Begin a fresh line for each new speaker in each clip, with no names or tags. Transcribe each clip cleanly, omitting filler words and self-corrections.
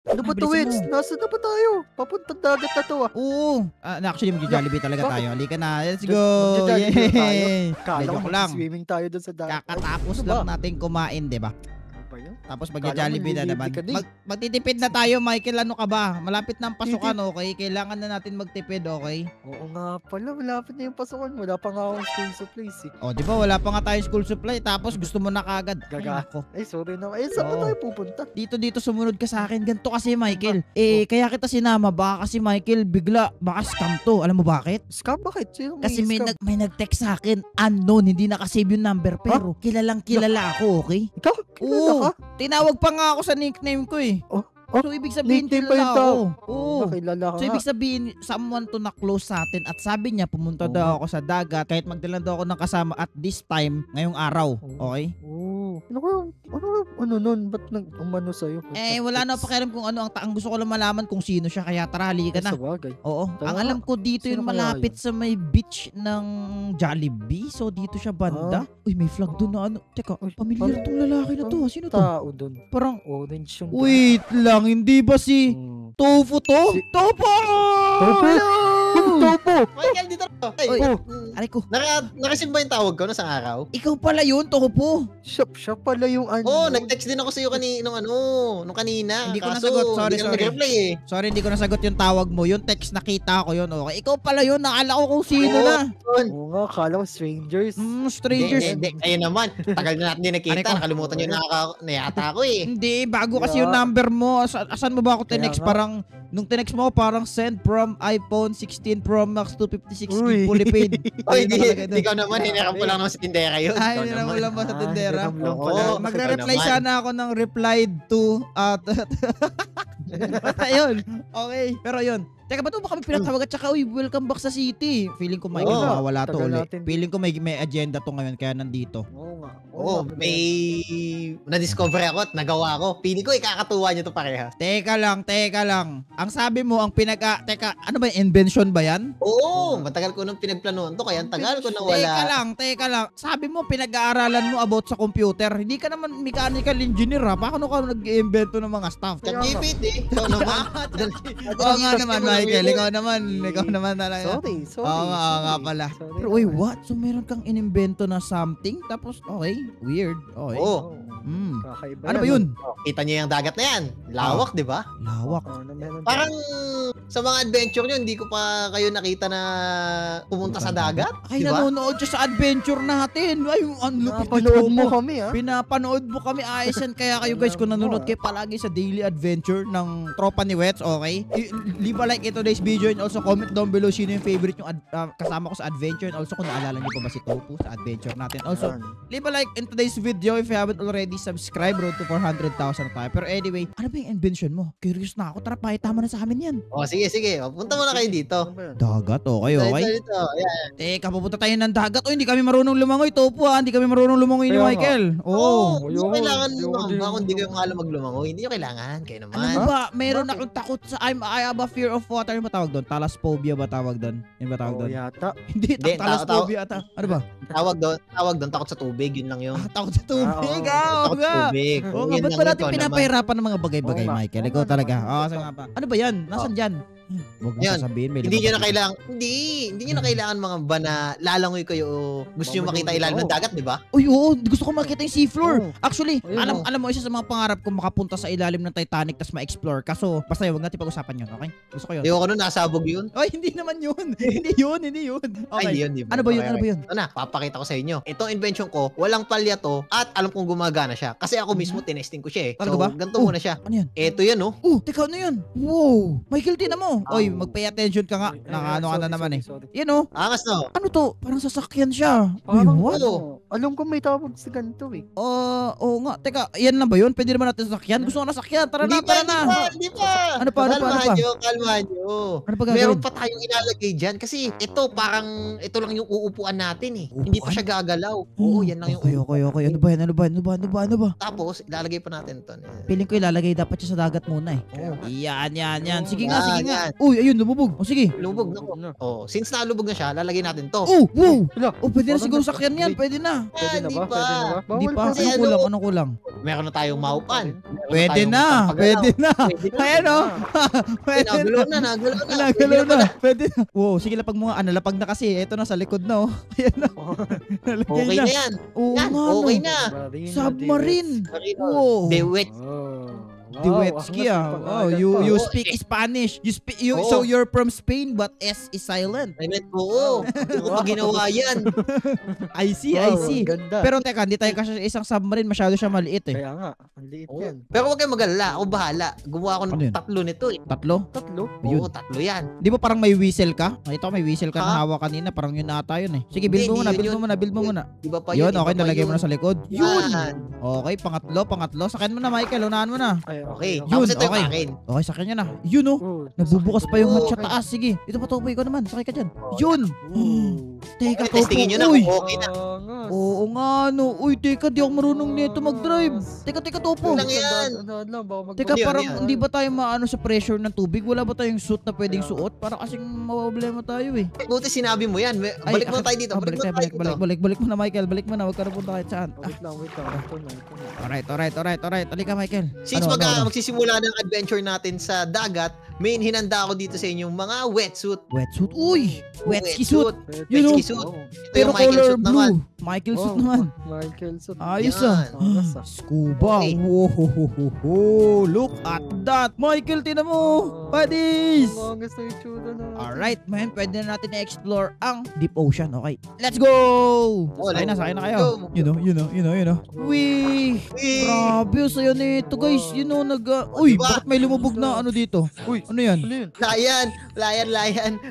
Ano ba to,
bilisan
Wits?
mo.
Nasaan na ba tayo? Papuntang dagat na to ah.
Oo. Actually, mag-Jollibee talaga
Bakit?
tayo. Halika na. Let's go.
Magja-Jollibee na tayo?
Yay!
Kala ko
Joke lang.
swimming tayo dun sa dagat.
Kakatapos
Ano ba?
lang natin kumain, di ba?
Ano ba yun?
Tapos
Kala
magja-Jollibee
mo
na naman.
nililibre ka na eh.
Magtitipid na tayo, Michael. Ano ka ba? Malapit na ang pasukan, okay? Kailangan na natin magtipid, okay?
Oo nga pala, malapit na yung pasukan. Wala pa nga akong school supplies eh.
O, di ba? Wala pa nga tayong school supply. Tapos gusto mo na kagad. Ay,
Gaga.
nako.
Ay, sorry na. Eh, saan ba
Oo.
tayo pupunta?
Dito sumunod ka sa akin. Ganito kasi, Michael. Kaya kita sinama. Baka kasi, Michael, bigla, baka scam to. Alam mo bakit?
Scam? Bakit? Sino
Kasi
scam?
may nag-text sa akin. Unknown. Hindi nakasave yung number. Pero kilalang kilala ako, okay?
Ikaw? Kilala
Oo.
ka?
Tinawag pa nga ako sa nickname ko eh.
Oh,
So, ibig sabihin,
nickname pa
kilala
yung tao.
ako. Oo.
Nakilala ka
So,
nga.
ibig sabihin, someone to na close sa atin at sabi niya, pumunta
Oo
daw
nga.
ako sa dagat kahit magdala daw ako ng kasama at this time, ngayong araw. Okay?
Oo. Ano nun? Ba't nag-umano sa'yo?
Wala na pakialam kung ano. Ang gusto ko lang malaman kung sino siya. Kaya tara, halika na.
Sa bagay.
Oo.
Tara.
Ang alam ko dito
Sino
yung
kaya
malapit sa may beach ng Jollibee. So, dito siya banda. Uy, may flag doon na ano. Teka,
Uy,
pamilyar tong lalaki na to. Sino to?
Tao dun.
Parang,
Orange yung...
wait lang. Hindi ba si Tofu to? Tofu!
Tofu? Topo!
Michael, dito na. Ay,
Oy.
Oh,
Aray ko.
nakasin ba yung tawag ko sa araw?
Ikaw pala yun, Tofu.
siya pala yung ano.
Oo, nag-text din ako sa iyo nung kanina.
Hindi ko
Kaso,
nasagot. Sorry,
hindi ka
sorry.
nag-reply eh.
Sorry, hindi ko nasagot yung tawag mo. Yung text nakita ko yun. Okay. Ikaw pala yun. Nakala ko kung sino
Oo.
na.
Oo nga, kala ko strangers.
Strangers.
Hindi. Ayun naman. Tagal na natin din
Ano
nakita.
ko?
Nakalimutan nyo na yata ako eh.
Hindi, bago kasi
Yeah.
yung number mo. Asan mo ba ako
Kaya
tinext?
nga.
Parang, nung tinext mo, parang send from iPhone 16 Pro Max 256
Uy.
gig fully paid.
Oy,
Ayun nakalagay doon.
ikaw naman. Hiniram ko lang naman sa tindera yun.
Ay,
Ikaw
hindi na mo
naman.
lang ba sa tindera?
hiram lang
Oo.
pala.
Magre-reply
naman.
sana ako ng replied to at basta yun. Okay. Pero yun. Teka, ba't mo ba kami pinatawag at saka, uy, welcome back sa city. Feeling ko, Michael,
Oo.
mawawala to
Tagal
ulit.
natin.
Feeling ko may agenda to ngayon, kaya nandito.
Oo nga.
Oo, may na-discover ako at nagawa ko. Pili ko ikakatuwa nyo to parehas.
Teka lang. Ang sabi mo, teka, ano ba, invention ba yan?
Oo, matagal ko nang pinagplanuhan to kaya ang tagal ko nang wala.
Teka lang. Sabi mo, pinag-aaralan mo about sa computer. Hindi ka naman mechanical engineer, ha? Paano ka nag-iimbento ng mga stuff?
ChatGPT, ikaw naman.
Oo nga naman, Michael. Ikaw naman talaga.
Sorry.
Oo nga pala.
Sorry
Pero wait,
naman.
what? So meron kang inimbento na something? Tapos, okay, weird. Okay.
Oo.
Kakaiba
Ano ba yun?
Kita nyo yung dagat na yan. Lawak, di ba?
Lawak.
Ano meron
Parang sa mga adventure nyo, hindi ko pa kayo nakita na pumunta sa dagat.
Ay,
Di ba?
nanonood siya sa adventure natin. Ay, ang lupit
Napanood
nito
mo
po.
kami ha?
Pinapanood mo kami, ayos yan. Kaya kayo guys, kung nanonood kayo palagi sa daily adventure ng tropa ni Wets, okay? Leave a like in today's video and also comment down below sino yung favorite yung kasama ko sa adventure and also kung naalala niyo pa ba si Tofu sa adventure natin. Also, leave a like in today's video if you haven't already subscribed. Road to 400,000 na tayo. Pero anyway, ano ba yung invention mo? Curious na ako. Tara, pakitama na sa amin yan.
O, sige. O, punta muna kayo dito.
Ano ba yun?
Dagat, okay.
Dito. Ayan.
Teka, pupunta tayo ng dagat. O, hindi kami marunong lumangoy, Tofu ha. Hindi kami marunong lumangoy ni
Kaya nga.
Michael.
Oo,
Oo.
hindi nyo kailangan
Ayun,
lumamba
ayun,
kung hindi kayo
ayun.
maalam maglumangoy. Hindi nyo kailangan. Kayo
Alam
naman.
mo ba, meron
Bakit?
akong takot sa I have a fear of water. Ano ba tawag doon? Thalassphobia ba tawag doon? Ano ba tawag
Oo,
doon?
yata.
Hindi,
Hindi,
thalassphobia ata. Ano ba?
Tawag doon, takot sa tubig. Yun lang yun.
Takot sa tubig.
oo.
Oo
Takot sa
nga.
tubig.
Oo nga,
Yun
ba't
lang
ba
yun,
natin
ikaw naman.
pinapahirapan ng mga bagay-bagay,
Oo nga.
Michael?
Oo
Ikaw
nga
talaga.
naman.
Oo, sige nga pa. Ano ba yan? Nasaan dyan? Huwag mo
Yan.
sasabihin. May
Hindi nyo na
lumabas dito.
kailangan, hindi nyo na kailangan mga ba na lalangoy kayo o gusto nyo makita ilalim ng dagat, di ba?
Uy, oo. Gusto ko makita yung seafloor.
Oo.
Actually,
Ayun,
alam mo, isa sa mga pangarap ko makapunta sa ilalim ng Titanic tapos ma-explore. Kaso, basta yun, huwag natin pag-usapan yun, okay? Gusto ko yun.
Ayoko nun, nasabog yun.
Ay, hindi naman yun. Hindi yun.
Ay,
Okay.
hindi yun, di ba?
Ano ba yun?
Okay,
Ano ba
okay.
yun?
Ito na, papakita ko sa inyo. Itong invention ko, walang palya to at alam kong gumagana siya. Kasi ako mismo tinesting ko siya eh.
Talaga
So,
ba?
ganito
Oh.
muna siya.
Ano yan?
Ito yan, oh.
Teka, ano yun? Wow! Michael, tina mo. Oy, mag-pay attention ka nga.
Ay,
Nakaano ka na
sorry,
naman eh.
sorry.
Yan oh.
Angas no?
Ano to? Parang sasakyan siya. Uy,
Parang
what?
Ano?
Alam ko may tawag sa ganito eh.
Oo nga. Teka, yan na ba yun? Pwede naman natin sasakyan? Gusto ko na sasakyan. Tara na, tara na.
Hindi pa.
Ano pa?
Kalmahan nyo.
Ano pa gagawin?
Meron pa tayong ilalagay dyan. Kasi ito, parang, ito lang yung uupuan natin eh. Hindi pa siya gagalaw. Oo, yan lang yung
Okay. Ano ba yan? Ano ba?
Tapos, ilalagay pa natin to.
Piling ko ilalagay dapat siya sa dagat muna eh.
Oo.
Yan. Sige nga.
yan.
Uy, ayun, lumubog. O sige.
Lumubog na po. Oh, since nalubog na siya, lalagay natin to.
Oh, wow.
Wala.
Oh, pwede na
Parang
siguro
nasa-
sakyan yan. Pwede na.
Pwede na
Hindi
ba? Pwede na ba?
Hindi
Bawal
pa.
kasi
Anong
ano.
kulang? Anong kulang?
Meron na tayong maupan. Meron
Pwede
tayong
na.
pampagalaw.
Pwede na.
Pwede na.
Ayan o. Pwede na.
Nagalaw na.
Nagalaw na. Pwede na. Wow, sige lapag mo nga. Lapag na kasi. Ito na sa likod na oh. Ayan na. Nalagay
Okay
na.
na yan.
Oo
Yan,
nga
okay
no.
na.
Submarine.
Marino.
Wow.
The wet.
Diwetski ah. Oh, you speak Spanish.
Oo.
So you're from Spain but S is silent.
I meant, oo. Hindi ko pa ginawa yan.
I see.
Ganda.
Pero teka, hindi tayo kasi sa isang submarine. Masyado siya maliit eh.
Kaya nga, ang liit
Oo.
yan.
Pero huwag kayong mag-alala. Ako bahala. Gumawa ako
Ano
ng
yun?
3 nito eh.
Tatlo?
Tatlo?
Ayun.
Oo, 3 yan.
Di ba parang may whistle ka? Nakita ko may whistle ka na
Ha?
hawak kanina. Parang yun ata yun eh. Sige, build mo
Hindi,
muna,
yun.
build mo muna.
Iba pa
Yun,
yun.
okay, nalagay mo na sa likod. Yun!
Yan.
Okay, pangatlo. Sakyan mo na, Michael. Unahan mo na.
Okay.
Yun,
Tapos ito yung
okay.
akin.
Okay, sakyan nyo na. Yun oh. Nabubukas pa yung hatch sa taas. Sige, ito pa Topo. Ikaw naman. Sakay ka dyan. Yun! Teka, Topo.
Testingin nyo na
Uy!
kung okay na.
Oo nga, no. Uy, teka, di ako marunong nito mag-drive. Teka, Topo.
Lang yan.
Teka,
Ano yan,
parang
ano yan?
hindi ba tayo maano sa pressure ng tubig? Wala ba tayong suit na pwedeng suot? Para kasing maproblema tayo eh.
Buti sinabi mo yan. Balik mo tayo dito.
Balik mo na, Michael. Balik mo na. Huwag ka na punta kahit saan.
Wait lang. Ito na.
Alright. Halika, Michael.
Since
Ano?
magsisimula ng adventure natin sa dagat, may hinanda ako dito sa inyong mga wetsuit.
Wetsuit. Uy! Wetski suit. You know,
Wetski suit. Ito
pero
yung Michael
color
suit naman.
blue. Michael suit naman.
Michael suit.
Ayos
Yan.
ah. Scuba.
Okay.
Whoa, look at that. Michael, tinan mo. Buddies.
Ang gusto yung tsura na.
Alright, man. Pwede na natin i-explore ang deep ocean. Okay. Let's go! Sakay na kayo.
Go.
You know. Wee!
Eh,
Grabe, saya nito guys. Uy,
Diba?
bakit may lumubog na ano dito?
Uy,
Ano yan?
ano yun?
Wala yan. Wala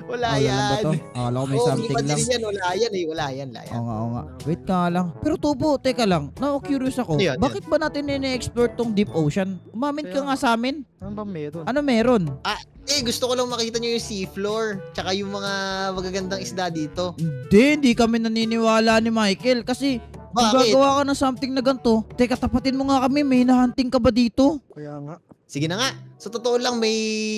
Wala lang ba to?
yan.
Akala ko may
Oo,
something
hindi pa
lang.
din yan. Wala yan.
Oo nga. Wait ka lang. Pero Tubo, teka lang. Curious ako.
Ano yan?
Bakit ba natin nini-explore tong deep ocean? Umamin ka
Kaya-
nga sa amin.
Ano ba meron?
Ano meron?
Gusto ko lang makita nyo yung seafloor. Tsaka yung mga magagandang isda dito.
Hindi kami naniniwala ni Michael. Kasi kung
Bakit?
gagawa ka ng something na ganito, teka, tapatin mo nga kami. May hinahunting ka ba dito?
Kaya nga.
Sige na nga. Sa totoo lang, may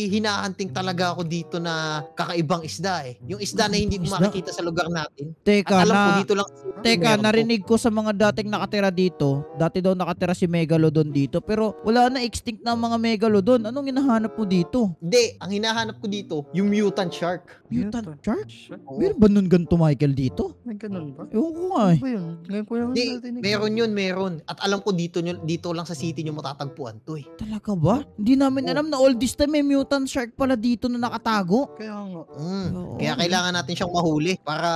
hinahanting talaga ako dito na kakaibang isda eh. Yung isda na hindi ko
Isda?
makikita sa lugar natin.
Teka,
At alam ko dito lang.
Teka,
meron to.
narinig ko sa mga dating nakatira dito. Dati daw nakatira si Megalodon dito. Pero wala na, extinct na ang mga Megalodon. Anong hinahanap mo dito?
Hindi, ang hinahanap ko dito, yung mutant shark.
Mutant shark?
Oo.
Meron ba nun ganito, Michael, dito?
May ganun ba?
Ewan ko nga
Ano
eh.
ba yun? Ngayon ko yung
Hindi, meron. At alam ko dito lang sa city nyo matatagpuan to eh.
Talaga ba? Hindi namin alam na all this time may mutant shark pala dito na nakatago.
Kaya nga.
Oo.
Kaya kailangan natin siyang mahuli para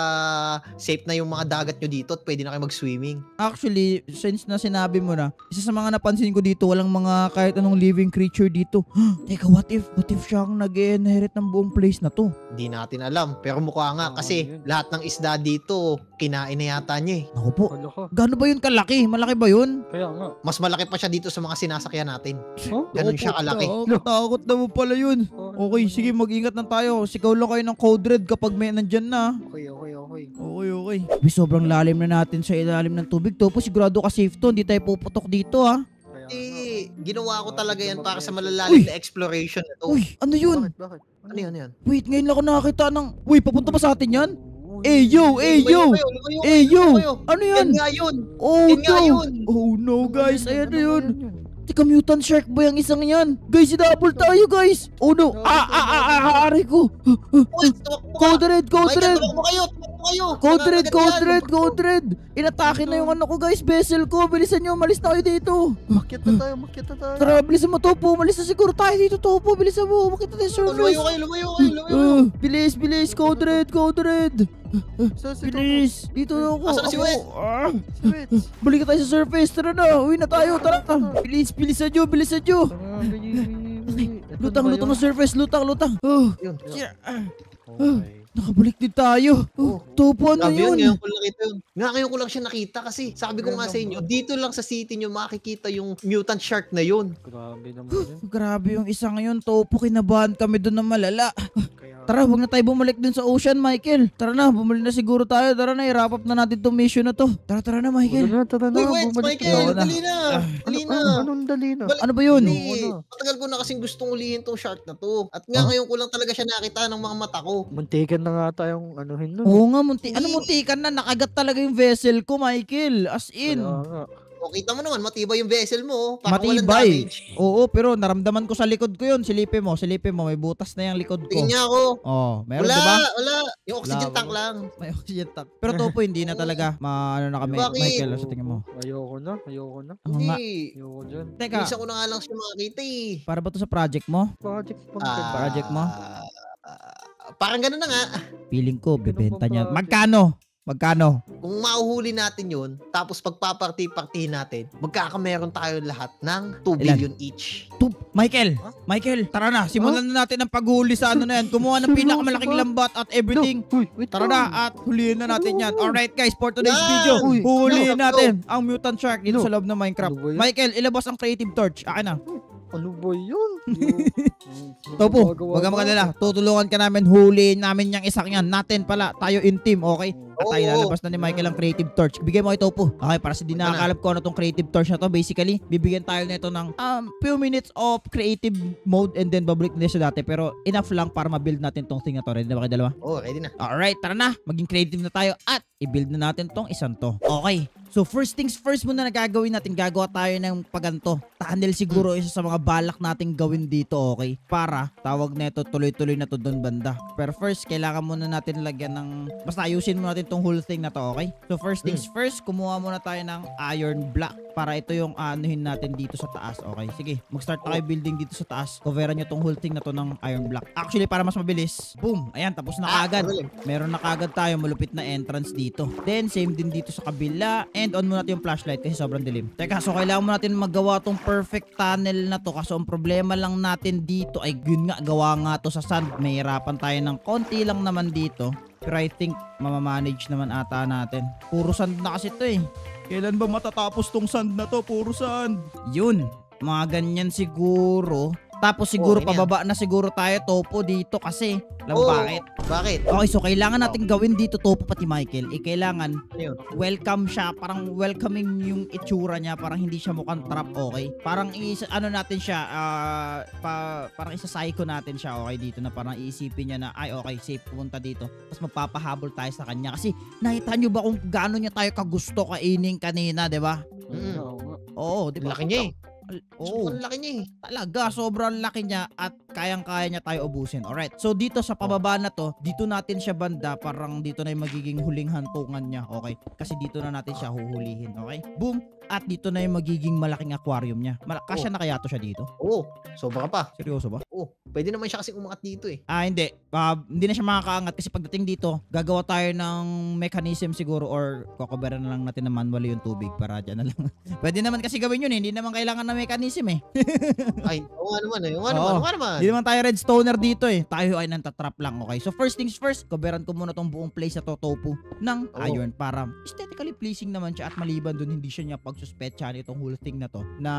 safe na yung mga dagat nyo dito at pwede na kayo mag-swimming.
Actually, since na sinabi mo na, isa sa mga napansin ko dito, walang mga kahit anong living creature dito. Teka, what if siya ang nag-inherit ng buong place na to?
Hindi natin alam. Pero mukha nga
Oo,
kasi
yun.
lahat ng isda dito, kinain na yata niya eh.
Naku po,
Wala ka.
gaano ba yun kalaki? Malaki ba yun?
Kaya nga.
Mas malaki pa siya dito sa mga sinasakyan natin.
Oh?
Ganun siya kalaki.
Takot na mo pala yun. Okay, sige, mag-ingat na tayo. Sigaw lang kayo ng code red kapag may nandyan na.
Okay.
Okay. Sobrang lalim na natin sa ilalim ng tubig to. Sigurado ka safe to. Hindi tayo puputok dito ha.
Kaya nga.
Ginawa ko talaga yan para sa malalalim na exploration na to.
Uy, ano yun?
Bakit?
Ano yan?
Wait, ngayon lang ako nakakita ng... Uy, papunta ba sa atin yan?
Uy.
Yo! Ano yan?
Yan nga yun.
Oh
Yan nga
no!
yun.
Oh no guys,
Ano
ayan na
ba
yun.
yun?
Teka, mutant shark ba yung isang yan? Guys, double tayo guys! Oh no! Aray ko!
Uy, tumakbo ka.
Code red!
Tumakbo kayo.
Code red! Inatake na yung ano ko guys, vessel ko. Bilisan nyo, malis na kayo dito.
Makyat na tayo.
Tara, bilisan mo Topo. Malis na siguro tayo dito Topo. Bilisan mo, makita tayo sa surface.
Lumayo kayo.
Bilis! Code red!
Si
Bilis! Dito ako.
Asan na si Wes?
Wait.
Balik tayo sa surface. Tara na, uwi na tayo. Tara. Bilisan nyo. Lutang na surface. Lutang.
Yun.
Nakabalik din tayo. Topo, ano
Sabi yun,
yun?
ngayon ko lang siya nakita kasi sabi ko nga sa inyo, dito lang sa city nyo makikita yung mutant shark na yun.
Grabe naman yun.
Grabe yung isa ngayon, Topo. Kinabahan kami doon na malala.
Kaya
Tara, huwag na tayo bumalik dun sa ocean, Michael. Tara na, bumalik na siguro tayo. Tara na, i-wrap up na natin tong mission na to. Tara na, Michael.
Tara na,
Uy, wait,
bumalik
Michael,
na.
dali na. Dali na.
Anong dali na?
Ano ba yun?
Hindi.
Oo na.
Matagal ko na kasing gustong ulihin tong shark na to. At nga ngayon ko lang talaga siya nakita ng mga mata ko.
Muntikan na nga tayong anuhin nun.
Oo nga, muntikan na. Nakagat talaga yung vessel ko, Michael. As in.
Kaya nga.
O, kita mo naman, matibay yung vessel mo. Parang walang
Matibay.
damage.
Oo, pero naramdaman ko sa likod ko yun. Silipin mo. May butas na yung likod ko.
Tingin niya ako.
Oh, meron,
Wala,
diba?
wala. Yung oxygen
Wala,
tank lang.
May oxygen tank. Pero Topo, hindi na talaga. Ano na kami.
Bakit?
Michael, sa tingin mo.
Ayoko na.
Oo nga.
Hindi.
Ayoko dyan.
Teka,
Minsan ko na nga lang siya makakita eh.
para ba to sa project mo?
Project pang
Project mo?
Parang gano'n na nga.
Feeling ko, bebenta niya.
project?
Magkano?
Kung mauhuli natin yun, tapos pagpaparty-party natin, magkakameron tayo lahat ng 2
Ilan?
billion each.
Michael,
Huh?
Michael, tara na. Simulan na natin ang paghuli sa ano na yan. Kumuha ng
Seryoso
pinakamalaking
ba?
lambat at everything.
Uy, wait
Tara
lang.
na at huliin na natin yan. Alright guys, for today's
Yan!
video,
Uy,
huhulihin
no,
natin ang mutant shark dito
No.
sa loob ng Minecraft.
Ano ba yun?
Michael, ilabas ang creative torch. Akin na.
Ano ba yun?
Topo, wag kang magalala. Tutulungan ka namin, huliin namin yung isang yan. Natin pala, tayo in team, okay? At tayo
Oo.
lalabas na ni Michael ang creative torch. Bigay mo kay Topo. Okay, para sa di nakakalap ko ano tong creative torch na to. Basically, bibigyan tayo nito ng few minutes of creative mode and then babalik na siya dati. Pero enough lang para ma-build natin tong thing na to. Ready na ba kayo dalawa?
Oh, ready na.
Alright, tara na. Maging creative na tayo at i-build na natin tong isang to. Okay. So first things first muna na gagawin natin, gagawa tayo ng paganto. Tunnel siguro isa sa mga balak nating gawin dito, okay? Para tawag na ito, tuloy-tuloy na to doon banda. Pero first, kailangan muna natin lagyan ng, basta ayusin muna natin tong whole thing na to, okay? So first things first, kumuha muna tayo ng iron block para ito yung anuhin natin dito sa taas, okay? Sige, mag-start tayo building dito sa taas. Coveran nyo tong whole thing na to ng iron block. Actually, para mas mabilis, boom! Ayan, tapos na kaagad.
magaling.
Meron na kagad tayo malupit na entrance dito. Then, same din dito sa kabila. And on muna natin yung flashlight kasi sobrang dilim. Teka, so kailangan mo natin magawa tong perfect tunnel na to. Kaso ang problema lang natin dito ay yun nga, gawa nga to sa sand. Mahirapan tayo ng konti lang naman dito. Pero I think mamamanage naman ata natin. Puro sand na kasi to eh. Kailan ba matatapos tong sand na to? Puro sand. Yun. Mga ganyan siguro. Tapos siguro
Okay na yan.
pababa na siguro tayo Topo dito kasi. Alam mo
Oo.
bakit?
Bakit?
Okay, so kailangan natin gawin dito Topo pati Michael. Kailangan
Ano yun?
welcome siya, parang welcoming yung itsura niya, parang hindi siya mukhang trap, okay? Parang ano natin siya, parang isa-psycho natin siya, okay, dito na parang iisipin niya na, ay okay, safe pumunta dito. Tapos magpapahabol tayo sa kanya kasi nakita niyo ba kung gaano niya tayo kagusto kainin kanina, 'di ba?
Mm.
Oo, 'di
Ang
ba?
laki niya eh.
Oo.
Sobrang laki niya eh.
Talaga, sobrang laki niya at kayang-kaya niya tayo ubusin. Alright, so dito sa pababa na to, dito natin siya banda, parang dito na yung magiging huling hantungan niya, okay? Kasi dito na natin siya huhulihin, okay? Boom! At dito na yung magiging malaking aquarium niya. Kasya na kaya to siya dito?
Oo, sobra pa.
Seryoso ba?
Oo, pwede naman siya kasi umangat dito eh.
Hindi. Hindi na siya makakaangat kasi pagdating dito, gagawa tayo ng mechanism siguro or kukuberan na lang natin na manually yung tubig para dyan na lang. Pwede naman kasi gawin yun eh. Hindi naman kailangan ng mechanism eh.
Ay, oo nga naman eh. Oo nga
Oo.
naman, oo nga naman.
Hindi naman tayo redstoner dito eh. Tayo ay nantatrap lang, okay? So first things first, coveran ko muna tong buong place na to, Topo, ng
Oo.
iron para aesthetically pleasing naman siya at maliban dun hindi siya niya pagsuspetsahan itong whole thing na to na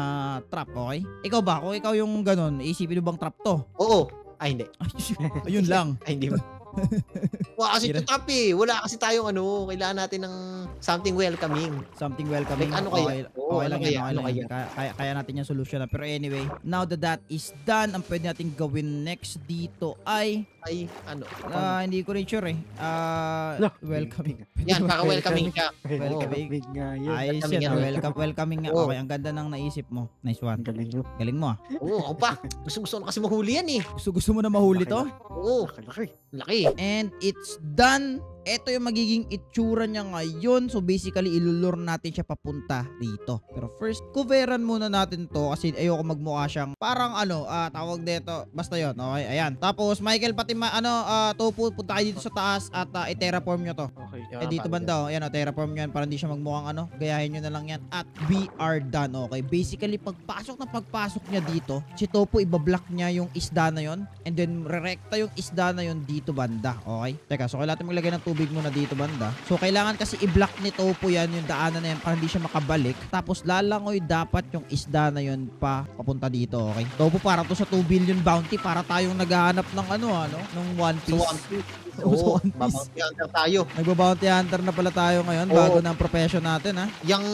trap, okay? Ikaw ba? Kung ikaw yung ganun, isipin mo bang trap to?
Oo. Ay, hindi.
Ayun lang.
Ay, hindi ba? Wala kasi
Hirap.
tutap eh. Wala kasi tayong kailangan natin ng something welcoming.
Something welcoming.
Like, ano kaya? Oo,
Okay
ano
lang
kaya?
yan, okay
Ano
lang yan. Kaya natin yung solution na. Pero anyway, now that that is done, ang pwede natin gawin next dito ay
Ay,
hindi ko rin sure eh. Welcoming.
Yan, para welcoming siya.
Welcoming.
Big nga yun.
Ayos
Welcoming
yan.
yan.
Welcoming nga.
Oo.
Okay, ang ganda ng naisip mo. Nice one.
Ang galing mo.
Galing mo ah.
Oo, ako pa. Gusto ko na kasi mahuli yan eh.
Gusto mo na mahuli to?
Oo,
Laki-laki.
laki.
And it's done. Ito yung magiging itsura niya ngayon. So basically, ilulur natin siya papunta dito. Pero first, coveran muna natin to kasi ayoko magmukha siyang parang tawag dito. Basta yon. Okay, ayan. Tapos, Michael, pati Topo, punta kayo dito sa taas at i-terraform nyo to.
Okay.
Dito banda, ayan terraform nyo yan para hindi siya magmukhang gayahin nyo na lang yan. At we are done, okay? Basically, pagpasok niya dito, si Topo ibablock niya yung isda na yon and then rerekta yung isda na yon dito banda, okay? Teka, so kailangan natin maglagay ng tubig tubig muna dito banda. So, kailangan kasi i-block ni Topo yan, yung daanan na yan, para hindi siya makabalik. Tapos, lalangoy dapat yung isda na yun papunta dito, okay? Topo, para to sa 2 billion bounty, para tayong naghahanap ng ng One
So,
Piece.
One Piece.
Oo,
Oo,
One Piece.
babounty hunter tayo.
Nagba-bounty hunter na pala tayo ngayon,
Oo.
bago ng profession natin, ha?
Yung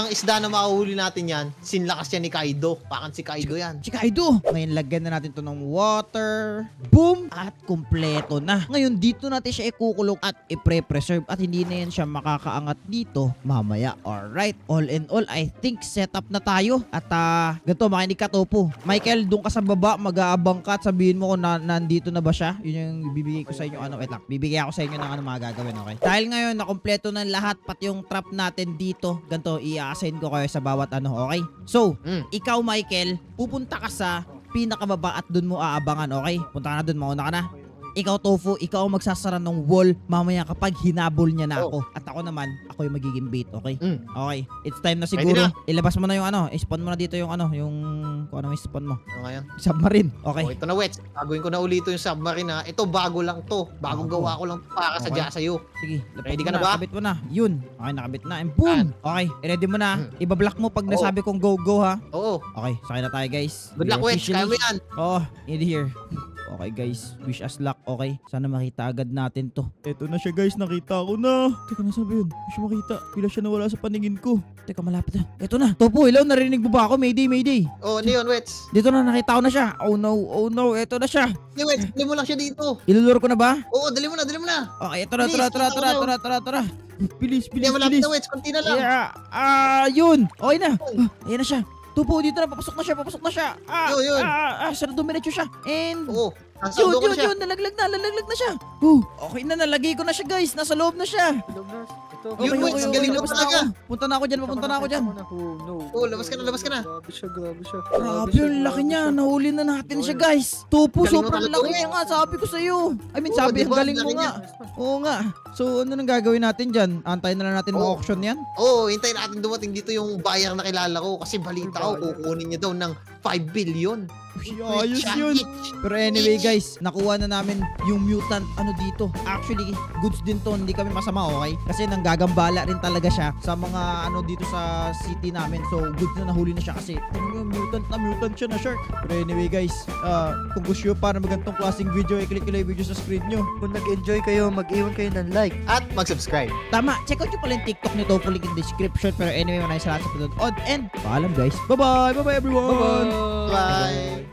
isda na mahuhuli natin yan, sinlakas yan ni Kaido. Pakan si Kaido yan.
Si Kaido! Ngayon, lagyan na natin to ng water. Boom! At kumpleto na. Ngayon, dito natin siya ikukulong at i-preserve at hindi na yan siya makakaangat dito mamaya. Alright. All in all, I think set up na tayo. At ganito, makinig ka, Topo. Michael, doon ka sa baba, mag-aabang ka at sabihin mo kung nandito na ba siya. Yun yung bibigay ko sa inyo. Wait lang. Bibigay ako sa inyo ng mga gagawin, okay? Dahil ngayon, nakompleto na lahat, pati yung trap natin dito. Ganito, i-assign ko kayo sa bawat okay? So, ikaw, Michael, pupunta ka sa pinakababa at dun mo aabangan, okay? Punta ka na dun, mauna ka na. Ikaw, Tofu, ikaw ang magsasara ng wall mamaya kapag hinabol niya na ako. At ako naman, ako yung magiging bait, okay? Okay, it's time na siguro.
Ready na.
Ilabas mo na yung i-spawn mo na dito yung kung ano may spawn mo.
Ano ngayon?
Submarine, okay?
Oh, ito na, Wets. Gagawin ko na ulit yung submarine ha. Ito, bago lang to. Bagong
Bago.
gawa ko lang para sa
Okay.
sa'yo.
Sige, lapag
Ready
mo
ka na ba?
Kabit mo na. Yun. Okay, nakabit na. And boom! Okay, ready mo na. Ibablock mo pag
Oo.
nasabi kong go ha.
Oo.
Okay, sakay na tayo, guys.
Good luck,
We're
Wets. Kaya mo yan.
Oh, in here. Okay guys, wish us luck, okay? Sana makita agad natin to. Eto na siya guys, nakita ko na. Teka, nasa ba yun? Hindi siya makita. Bila siya nawala sa paningin ko. Teka, malapit na. Eto na. Topo, hello, narinig mo ba ako? Mayday, mayday.
Oh, ano yun, Wets?
Dito na, nakita ko na siya. Oh no, eto na siya.
Hindi, Wets. Dali mo lang siya dito.
Ilulur ko na ba?
Oo, dali mo na, dali mo na.
Okay, ito na,
Bilis,
tara. Bilis,
Hindi, malapit
bilis.
na, Wets. Kunti na lang.
Yeah, yun. Okay na. Ayan na siya. Topo, dito na, papasok na siya.
Yun.
Sana dumiretso siya. And
Oo. Nasa loob ko na siya.
yun, nalaglag na siya. Okay na, nalagay ko na siya guys. Nasa loob na siya.
Ito.
Yun, Wets, galing mo
labas na
talaga.
ako. Punta na ako dyan.
Oo, labas ka na.
Grabe siya.
Grabe, yung laki niya. Nahuli na natin siya guys. Tupo,
Galing mo
sobrang
talaga,
laki niya nga. Sabi ko sa'yo. I mean,
Oo,
sabi, ang
diba?
galing mo
Laki
nga. Oo nga. So, ano nang gagawin natin dyan? Antayin na lang natin
Oo.
ma-auction yan?
Oo, hintayin natin dumating dito yung buyer na kilala ko kasi balita ko kukunin niya daw ng 5 billion.
Ayos yun. Pero anyway guys, nakuha na namin yung mutant dito. Actually, goods din to, hindi kami masama, okay? Kasi nanggagambala rin talaga siya sa mga dito sa city namin. So, goods na nahuli na siya kasi mutant siya na shark. Pero anyway guys, kung gusto nyo para magantong klaseng video, i-click nyo lang yung video sa screen nyo.
Kung nag-enjoy kayo, mag-iwan kayo ng like.
At mag-subscribe.
Tama, check out nyo pala yung TikTok nito, link in the description. Pero anyway, maraming salamat sa panonood. And paalam guys. Bye-bye everyone!
Bye!